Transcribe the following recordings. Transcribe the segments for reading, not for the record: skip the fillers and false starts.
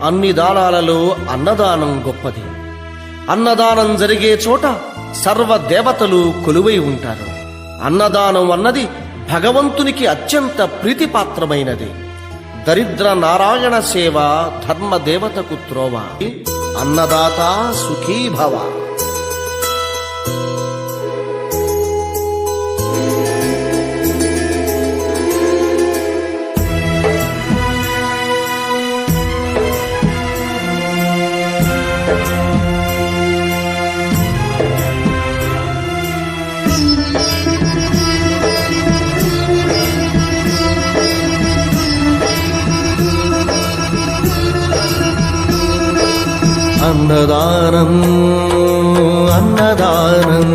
అన్ని దానాలలో అన్నదానం గొప్పది. అన్నదానం జరిగే చోట సర్వ దేవతలు కొలువై ఉంటారు. అన్నదానం అన్నది భగవంతునికి అత్యంత ప్రీతిపాత్రమైనది. దరిద్ర నారాయణ సేవ ధర్మదేవతకు త్రోవ. అన్నదాత సుఖీ భవ. అన్నదానం అన్నదానం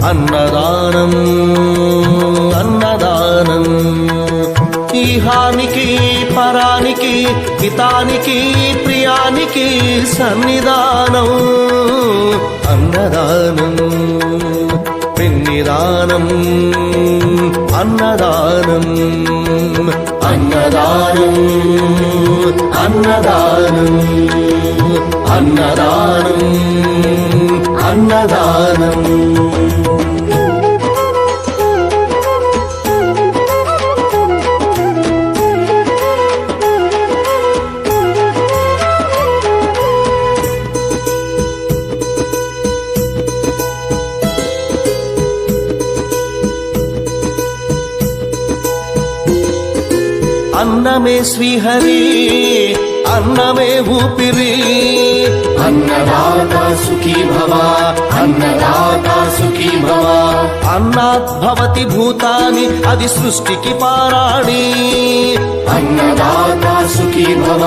అన్నదానం అన్నదానం ఈహానికి పరానికి హితానికి ప్రియానికి సన్నిధానం. అన్నదానం పిన్నిదానం అన్నదానం అన్నదానం అన్నదానం అన్నదానం అన్నదానం. అన్నమే శ్రీహరి అన్నమే ఊపిరి. అన్నదాత సుఖీ భవ అన్నదాత సుఖీ భవ. అన్నాద్భవతి భూతాని అది సృష్టికి పారాణి. అన్నదాత సుఖీ భవ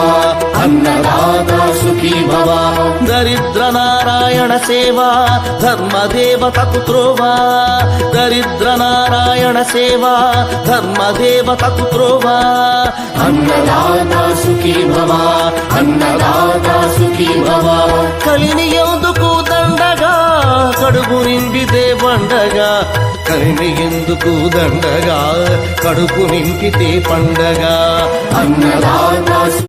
అన్నదాత సుఖీ భవ. దరిద్ర నారాయణ సేవ ధర్మదేవతకు త్రోవ. దరిద్ర నారాయణ సేవ ధర్మదేవతకు త్రోవ. అన్నదాత సుఖీ భవ అన్నదాత సుఖీ భవ. కలిని ఎందుకు దండగా కడుపు నింపితే పండగా. కలిని ఎందుకు దండగా కడుపు నింపితే పండగా. అన్నదాత